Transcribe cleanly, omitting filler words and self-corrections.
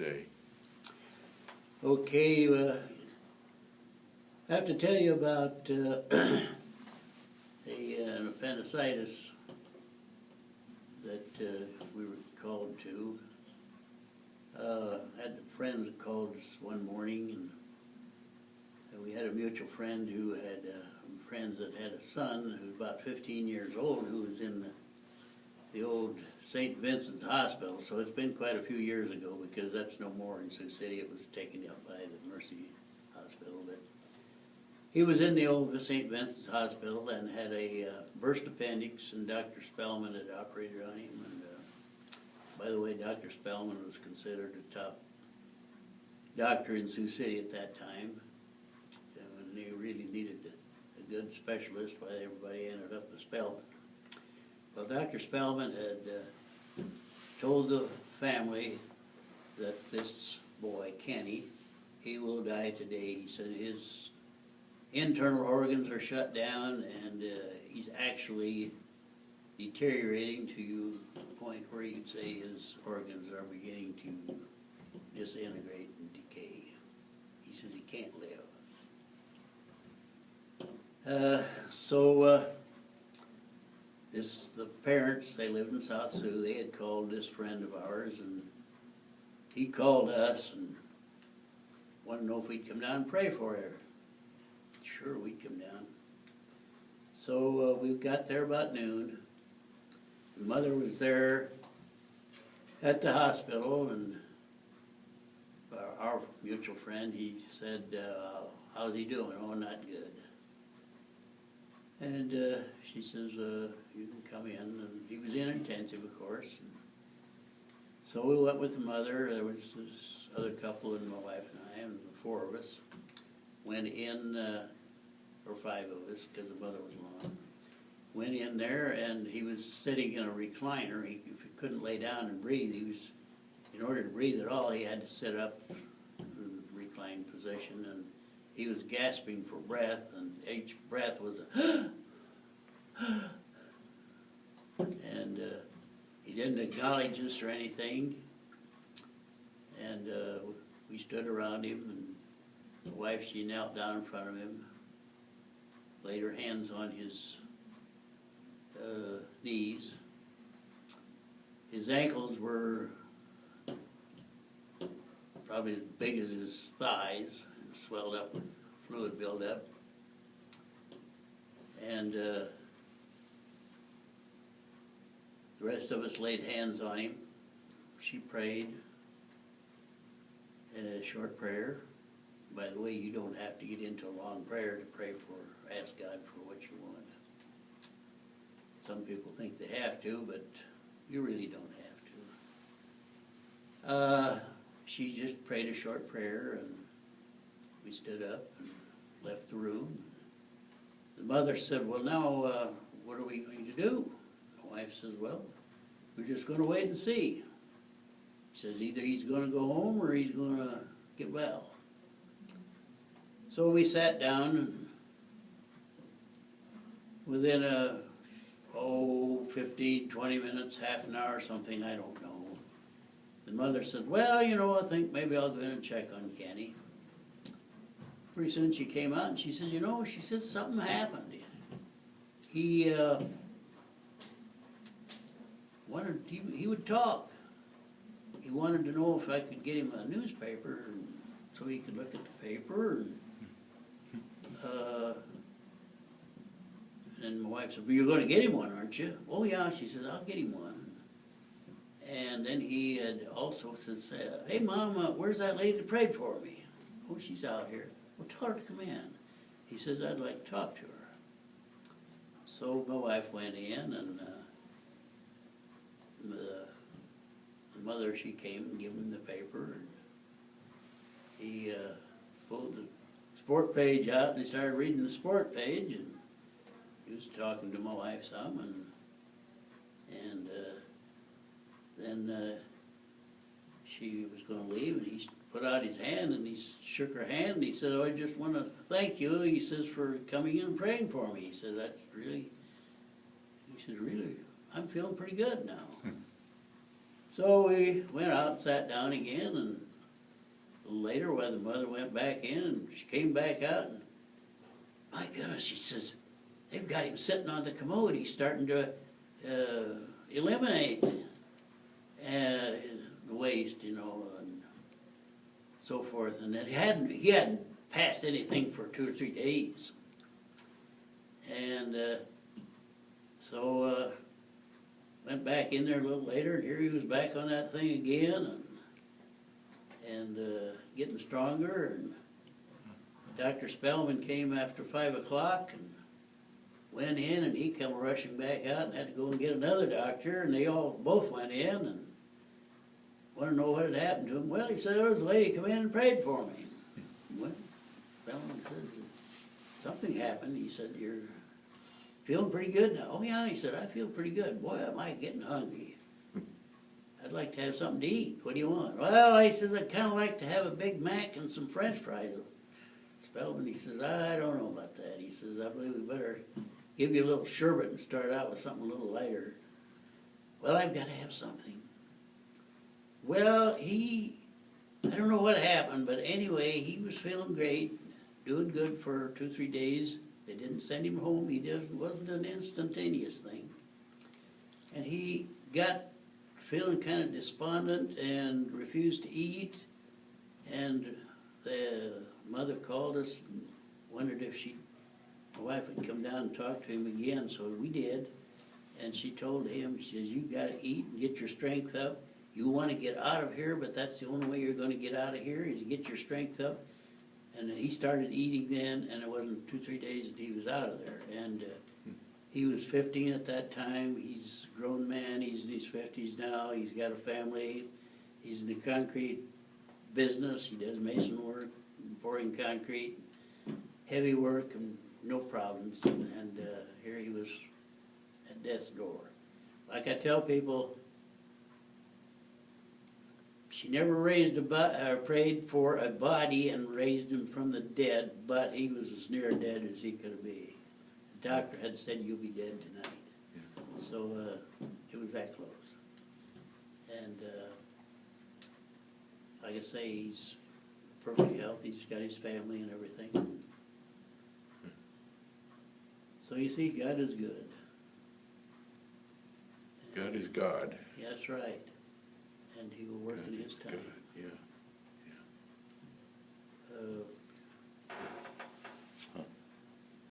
today. Okay, I have to tell you about an appendicitis that we were called to. Had friends that called us one morning, and we had a mutual friend who had friends that had a son who was about 15 years old who was in the old St. Vincent's Hospital. So it's been quite a few years ago because that's no more in Sioux City. It was taken up by the Mercy Hospital. But he was in the old St. Vincent's Hospital and had a burst appendix, and Dr. Spellman had operated on him. And by the way, Dr. Spellman was considered a top doctor in Sioux City at that time. And they really needed a good specialist, why everybody ended up with Spellman. Well, Dr. Spellman had told the family that this boy, Kenny, he will die today. He said his internal organs are shut down and he's actually deteriorating to the point where you'd say his organs are beginning to disintegrate and decay. He says he can't live. The parents, they lived in South Sioux, they had called this friend of ours, and he called us and wanted to know if we'd come down and pray for her. Sure, we'd come down. So we got there about noon. The mother was there at the hospital, and our mutual friend, he said, how's he doing? Oh, not good. And she says, you can come in. And he was in intensive, of course. And so we went with the mother. There was this other couple and my wife and I, and the four of us went in, or five of us, because the mother was alone. Went in there, and he was sitting in a recliner. If he couldn't lay down and breathe, in order to breathe at all, he had to sit up in a reclined position, and he was gasping for breath, and each breath was a and he didn't acknowledge us or anything. And we stood around him, and the wife, she knelt down in front of him, laid her hands on his knees. His ankles were probably as big as his thighs, swelled up with fluid buildup. And the rest of us laid hands on him. She prayed a short prayer. By the way, you don't have to get into a long prayer to pray for, ask God for what you want. Some people think they have to, but you really don't have to. She just prayed a short prayer, and we stood up and left the room. The mother said, well, now, what are we going to do? My wife says, well, we're just going to wait and see. She says, either he's going to go home or he's going to get well. So we sat down, and within 15, 20 minutes, half an hour or something, I don't know, the mother said, well, I think maybe I'll go in and check on Kenny. Pretty soon she came out and she says, she says something happened. He would talk. He wanted to know if I could get him a newspaper so he could look at the paper. And my wife said, well, you're going to get him one, aren't you? Oh, yeah. She says, I'll get him one. And then he had also said, hey, Mom, where's that lady that prayed for me? Oh, she's out here. Well, tell her to come in. He says, I'd like to talk to her. So my wife went in, and the mother, she came and gave him the paper. And he pulled the sport page out, and he started reading the sport page, and he was talking to my wife some, and then she was going to leave, and he put out his hand, and he shook her hand, and he said, oh, I just want to thank you, he says, for coming in and praying for me. He said, really, I'm feeling pretty good now. So we went out and sat down again, and later, when the mother went back in, and she came back out, and my goodness, she says, they've got him sitting on the commode. He's starting to eliminate the waste, you know, and so forth. And he hadn't passed anything for 2 or 3 days. And so went back in there a little later, and here he was back on that thing again, and getting stronger. And Dr. Spellman came after 5 o'clock and went in, and he come rushing back out and had to go and get another doctor, and they all both went in and wanted to know what had happened to him. Well, he said, there was a lady come in and prayed for me. Well, Spellman said, something happened. He said, you're feeling pretty good now? Oh yeah, he said, I feel pretty good. Boy, am I getting hungry. I'd like to have something to eat. What do you want? Well, he says, I'd kind of like to have a Big Mac and some French fries. Spellman, he says, I don't know about that. He says, I believe we better give you a little sherbet and start out with something a little lighter. Well, I've got to have something. Well, I don't know what happened, but anyway, he was feeling great, doing good for 2 or 3 days. They didn't send him home. Wasn't an instantaneous thing. And he got feeling kind of despondent and refused to eat. And the mother called us and wondered if my wife would come down and talk to him again. So we did. And she told him, she says, you've got to eat and get your strength up. You want to get out of here, but that's the only way you're going to get out of here is to get your strength up. And he started eating then, and it wasn't 2 or 3 days that he was out of there. And he was 15 at that time. He's a grown man. He's in his 50s now. He's got a family. He's in the concrete business. He does mason work, pouring concrete, heavy work, and no problems. And here he was at death's door. Like I tell people, she never prayed for a body and raised him from the dead, but he was as near dead as he could be. The doctor had said, you'll be dead tonight. Yeah. So it was that close. And like I say, he's perfectly healthy. He's got his family and everything. So you see, God is good. God is God. That's right. And he will work in his time. Yeah. Uh,